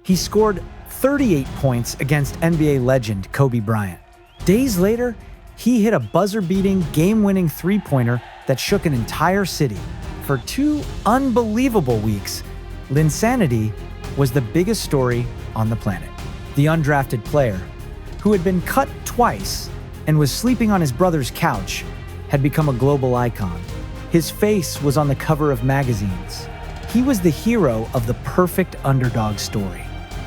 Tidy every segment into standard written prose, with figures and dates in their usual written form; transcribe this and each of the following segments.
He scored 38 points against NBA legend Kobe Bryant. Days later, he hit a buzzer-beating, game-winning three-pointer that shook an entire city. For 2 unbelievable weeks, Linsanity was the biggest story on the planet. The undrafted player, who had been cut twice and was sleeping on his brother's couch, had become a global icon. His face was on the cover of magazines. He was the hero of the perfect underdog story.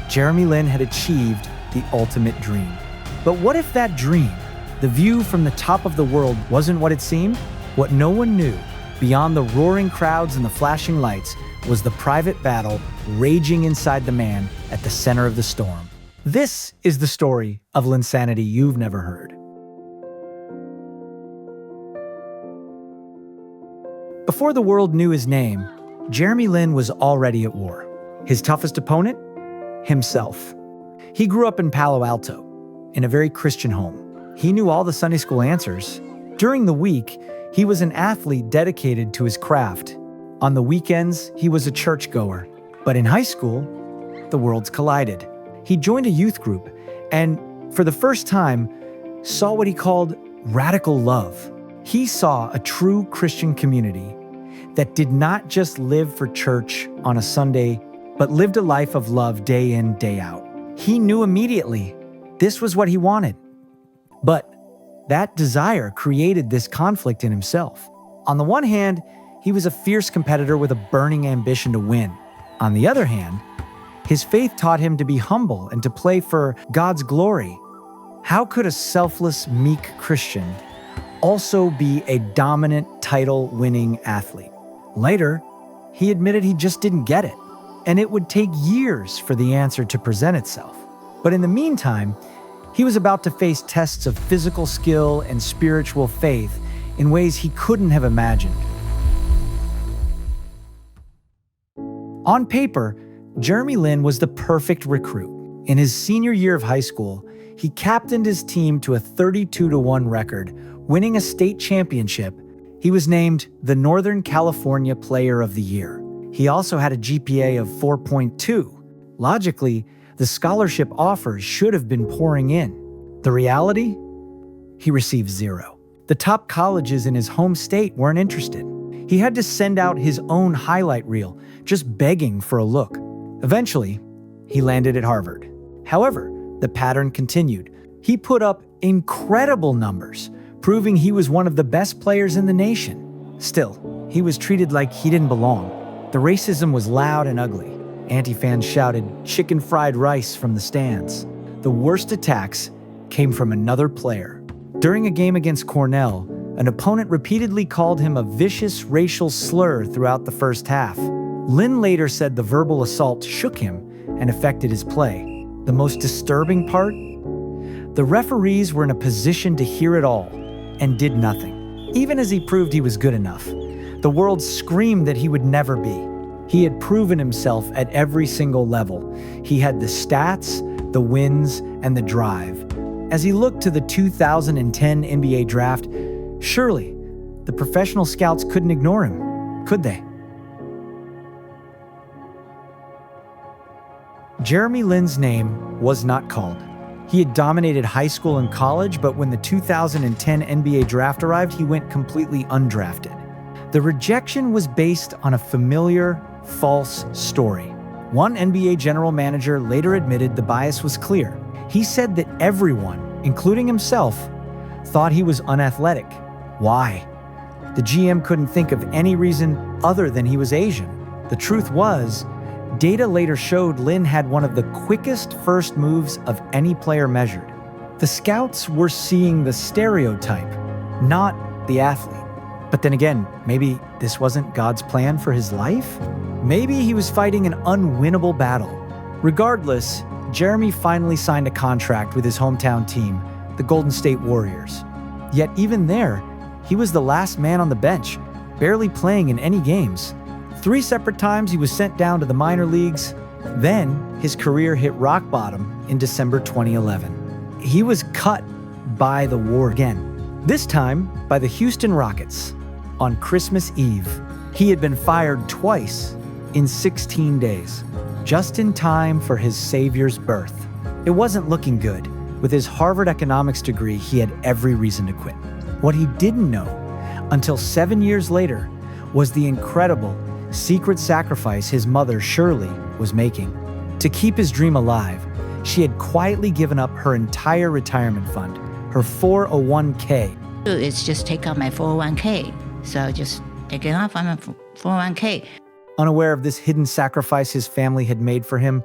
Jeremy Lin had achieved the ultimate dream. But what if that dream, the view from the top of the world, wasn't what it seemed? What no one knew, beyond the roaring crowds and the flashing lights, was the private battle raging inside the man at the center of the storm. This is the story of Linsanity you've never heard. Before the world knew his name, Jeremy Lin was already at war. His toughest opponent? Himself. He grew up in Palo Alto, in a very Christian home. He knew all the Sunday school answers. During the week, he was an athlete dedicated to his craft. On the weekends, he was a churchgoer. But in high school, the worlds collided. He joined a youth group and, for the first time, saw what he called radical love. He saw a true Christian community that did not just live for church on a Sunday, but lived a life of love day in, day out. He knew immediately this was what he wanted. But that desire created this conflict in himself. On the one hand, he was a fierce competitor with a burning ambition to win. On the other hand, his faith taught him to be humble and to play for God's glory. How could a selfless, meek Christian also be a dominant, title-winning athlete? Later, he admitted he just didn't get it, and it would take years for the answer to present itself. But in the meantime, he was about to face tests of physical skill and spiritual faith in ways he couldn't have imagined. On paper, Jeremy Lin was the perfect recruit. In his senior year of high school, he captained his team to a 32-1 record, winning a state championship. He was named the Northern California Player of the Year. He also had a GPA of 4.2. Logically, the scholarship offers should have been pouring in. The reality? He received 0. The top colleges in his home state weren't interested. He had to send out his own highlight reel, just begging for a look. Eventually, he landed at Harvard. However, the pattern continued. He put up incredible numbers, proving he was one of the best players in the nation. Still, he was treated like he didn't belong. The racism was loud and ugly. Anti-fans shouted chicken fried rice from the stands. The worst attacks came from another player. During a game against Cornell, an opponent repeatedly called him a vicious racial slur throughout the first half. Lin later said the verbal assault shook him and affected his play. The most disturbing part? The referees were in a position to hear it all and did nothing. Even as he proved he was good enough, the world screamed that he would never be. He had proven himself at every single level. He had the stats, the wins, and the drive. As he looked to the 2010 NBA draft, surely the professional scouts couldn't ignore him, could they? Jeremy Lin's name was not called. He had dominated high school and college, but when the 2010 NBA draft arrived, he went completely undrafted. The rejection was based on a familiar, false story. One NBA general manager later admitted the bias was clear. He said that everyone, including himself, thought he was unathletic. Why? The GM couldn't think of any reason other than he was Asian. The truth was, data later showed Lin had one of the quickest first moves of any player measured. The scouts were seeing the stereotype, not the athlete. But then again, maybe this wasn't God's plan for his life? Maybe he was fighting an unwinnable battle. Regardless, Jeremy finally signed a contract with his hometown team, the Golden State Warriors. Yet even there, he was the last man on the bench, barely playing in any games. 3 separate times he was sent down to the minor leagues. Then his career hit rock bottom in December 2011. He was cut by the War again, this time by the Houston Rockets. On Christmas Eve, he had been fired twice in 16 days. just in time for his savior's birth. It wasn't looking good. With his Harvard economics degree, he had every reason to quit. What he didn't know, until 7 years later, was the incredible, secret sacrifice his mother, Shirley, was making. To keep his dream alive, she had quietly given up her entire retirement fund, her 401k. It's just take out my 401k. So just take it off on my 401k. Unaware of this hidden sacrifice his family had made for him,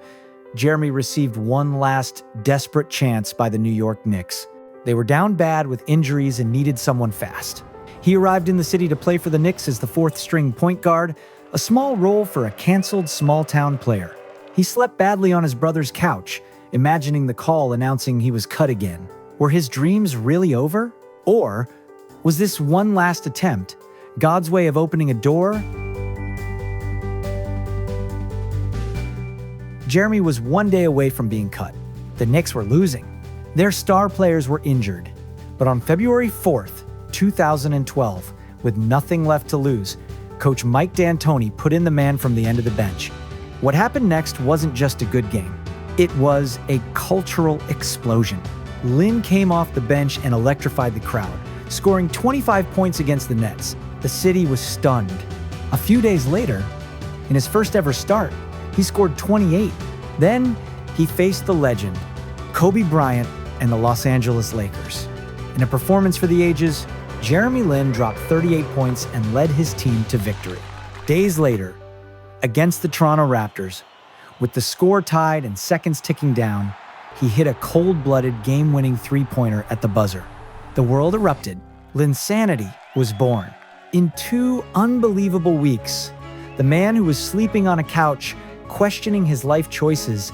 Jeremy received one last desperate chance by the New York Knicks. They were down bad with injuries and needed someone fast. He arrived in the city to play for the Knicks as the fourth-string point guard, a small role for a canceled small-town player. He slept badly on his brother's couch, imagining the call announcing he was cut again. Were his dreams really over? Or was this one last attempt God's way of opening a door? Jeremy was one day away from being cut. The Knicks were losing. Their star players were injured. But on February 4th, 2012, with nothing left to lose, Coach Mike D'Antoni put in the man from the end of the bench. What happened next wasn't just a good game. It was a cultural explosion. Lin came off the bench and electrified the crowd, scoring 25 points against the Nets. The city was stunned. A few days later, in his first ever start, he scored 28. Then he faced the legend, Kobe Bryant and the Los Angeles Lakers. In a performance for the ages, Jeremy Lin dropped 38 points and led his team to victory. Days later, against the Toronto Raptors, with the score tied and seconds ticking down, he hit a cold-blooded game-winning three-pointer at the buzzer. The world erupted. Linsanity was born. In 2 unbelievable weeks, the man who was sleeping on a couch, questioning his life choices,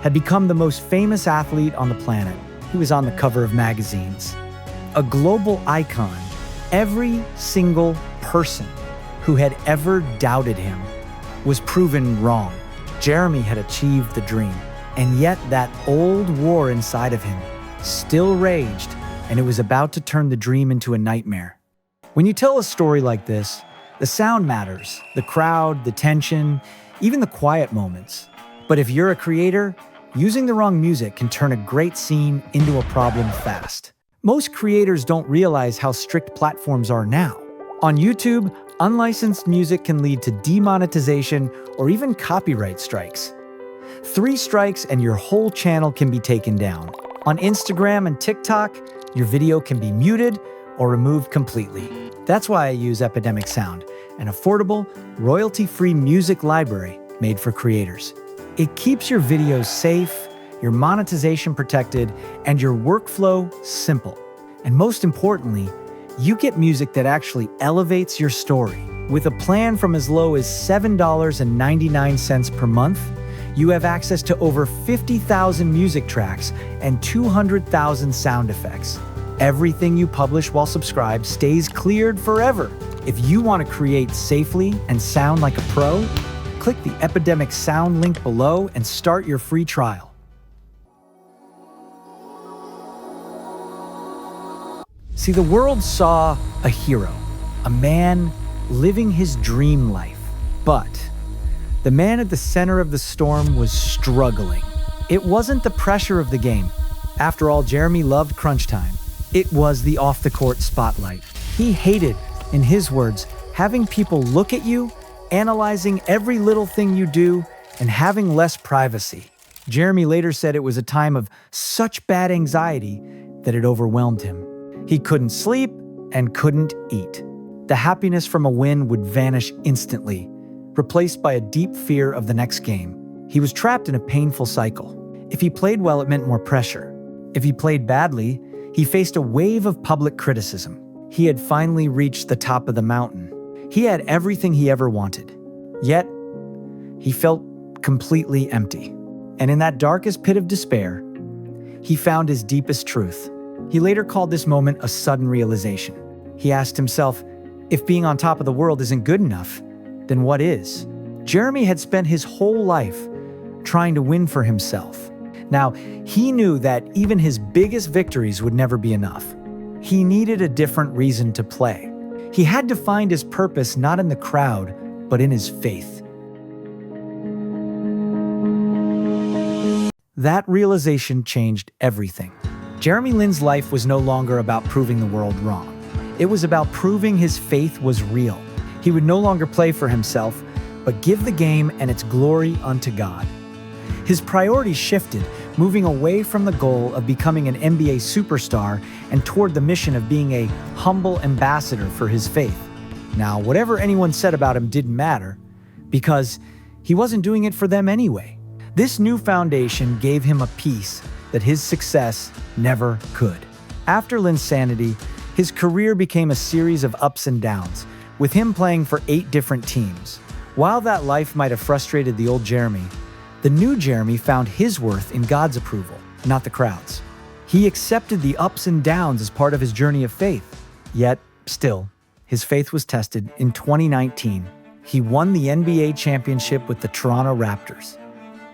had become the most famous athlete on the planet. He was on the cover of magazines. A global icon. Every single person who had ever doubted him was proven wrong. Jeremy had achieved the dream, and yet that old war inside of him still raged, and it was about to turn the dream into a nightmare. When you tell a story like this, the sound matters, the crowd, the tension, even the quiet moments. But if you're a creator, using the wrong music can turn a great scene into a problem fast. Most creators don't realize how strict platforms are now. On YouTube, unlicensed music can lead to demonetization or even copyright strikes. 3 strikes and your whole channel can be taken down. On Instagram and TikTok, your video can be muted or removed completely. That's why I use Epidemic Sound, an affordable, royalty-free music library made for creators. It keeps your videos safe, your monetization protected, and your workflow simple. And most importantly, you get music that actually elevates your story. With a plan from as low as $7.99 per month, you have access to over 50,000 music tracks and 200,000 sound effects. Everything you publish while subscribed stays cleared forever. If you want to create safely and sound like a pro, click the Epidemic Sound link below and start your free trial. See, the world saw a hero, a man living his dream life. But the man at the center of the storm was struggling. It wasn't the pressure of the game. After all, Jeremy loved crunch time. It was the off-the-court spotlight. He hated, in his words, having people look at you, analyzing every little thing you do, and having less privacy. Jeremy later said it was a time of such bad anxiety that it overwhelmed him. He couldn't sleep and couldn't eat. The happiness from a win would vanish instantly, replaced by a deep fear of the next game. He was trapped in a painful cycle. If he played well, it meant more pressure. If he played badly, he faced a wave of public criticism. He had finally reached the top of the mountain. He had everything he ever wanted. Yet, he felt completely empty. And in that darkest pit of despair, he found his deepest truth. He later called this moment a sudden realization. He asked himself, if being on top of the world isn't good enough, then what is? Jeremy had spent his whole life trying to win for himself. Now, he knew that even his biggest victories would never be enough. He needed a different reason to play. He had to find his purpose not in the crowd, but in his faith. That realization changed everything. Jeremy Lin's life was no longer about proving the world wrong. It was about proving his faith was real. He would no longer play for himself, but give the game and its glory unto God. His priorities shifted, moving away from the goal of becoming an NBA superstar and toward the mission of being a humble ambassador for his faith. Now, whatever anyone said about him didn't matter, because he wasn't doing it for them anyway. This new foundation gave him a peace that his success never could. After Linsanity, his career became a series of ups and downs, with him playing for 8 different teams. While that life might have frustrated the old Jeremy, the new Jeremy found his worth in God's approval, not the crowd's. He accepted the ups and downs as part of his journey of faith. Yet, still, his faith was tested in 2019. He won the NBA championship with the Toronto Raptors.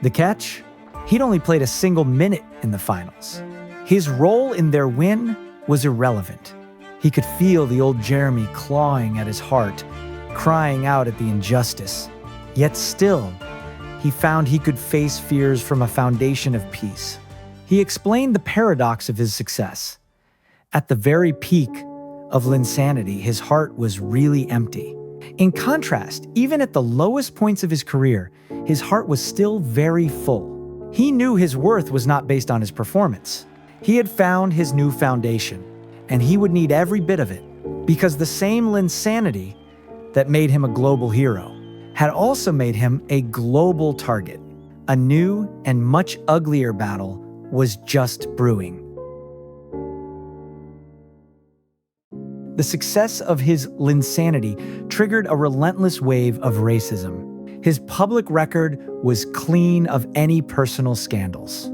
The catch? He'd only played a single minute in the finals. His role in their win was irrelevant. He could feel the old Jeremy clawing at his heart, crying out at the injustice. Yet still, he found he could face fears from a foundation of peace. He explained the paradox of his success. At the very peak of Linsanity, his heart was really empty. In contrast, even at the lowest points of his career, his heart was still very full. He knew his worth was not based on his performance. He had found his new foundation, and he would need every bit of it, because the same Linsanity that made him a global hero had also made him a global target. A new and much uglier battle was just brewing. The success of his Linsanity triggered a relentless wave of racism. His public record was clean of any personal scandals.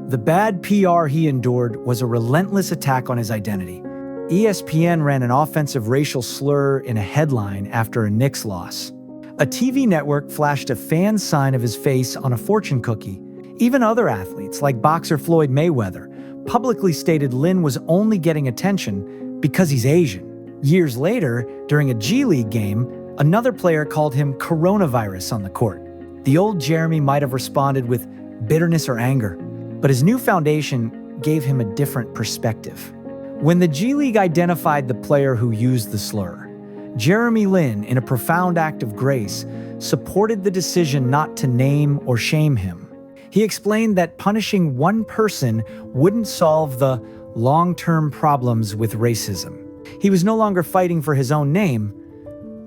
The bad PR he endured was a relentless attack on his identity. ESPN ran an offensive racial slur in a headline after a Knicks loss. A TV network flashed a fan sign of his face on a fortune cookie. Even other athletes, like boxer Floyd Mayweather, publicly stated Lin was only getting attention because he's Asian. Years later, during a G League game, another player called him coronavirus on the court. The old Jeremy might have responded with bitterness or anger, but his new foundation gave him a different perspective. When the G League identified the player who used the slur, Jeremy Lin, in a profound act of grace, supported the decision not to name or shame him. He explained that punishing one person wouldn't solve the long-term problems with racism. He was no longer fighting for his own name,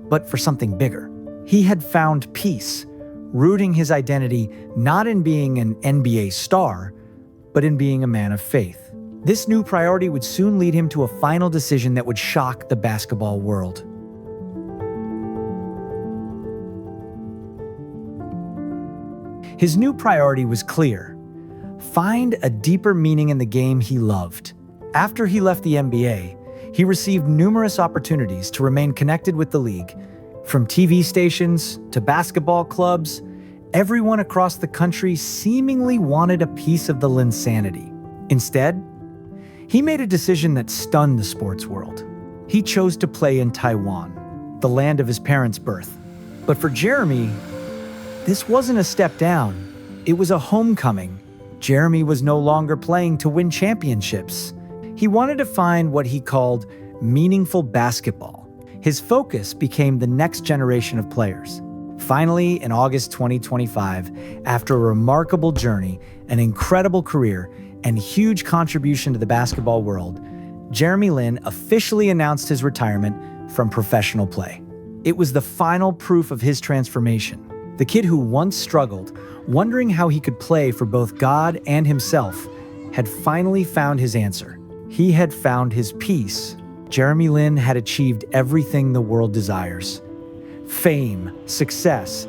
but for something bigger. He had found peace, rooting his identity not in being an NBA star, but in being a man of faith. This new priority would soon lead him to a final decision that would shock the basketball world. His new priority was clear: find a deeper meaning in the game he loved. After he left the NBA, he received numerous opportunities to remain connected with the league. From TV stations to basketball clubs, everyone across the country seemingly wanted a piece of the Linsanity. Instead, he made a decision that stunned the sports world. He chose to play in Taiwan, the land of his parents' birth. But for Jeremy, this wasn't a step down. It was a homecoming. Jeremy was no longer playing to win championships. He wanted to find what he called meaningful basketball. His focus became the next generation of players. Finally, in August 2025, after a remarkable journey, an incredible career, and huge contribution to the basketball world, Jeremy Lin officially announced his retirement from professional play. It was the final proof of his transformation. The kid who once struggled, wondering how he could play for both God and himself, had finally found his answer. He had found his peace. Jeremy Lin had achieved everything the world desires: fame, success,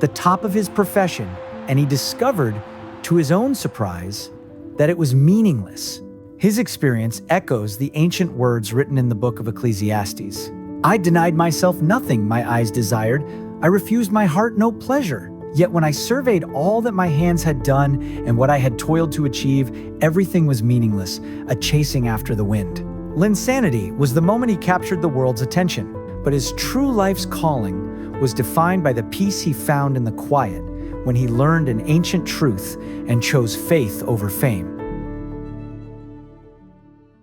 the top of his profession, and he discovered, to his own surprise, that it was meaningless. His experience echoes the ancient words written in the book of Ecclesiastes. I denied myself nothing my eyes desired. I refused my heart no pleasure. Yet when I surveyed all that my hands had done and what I had toiled to achieve, everything was meaningless, a chasing after the wind. Linsanity was the moment he captured the world's attention, but his true life's calling was defined by the peace he found in the quiet, when he learned an ancient truth and chose faith over fame.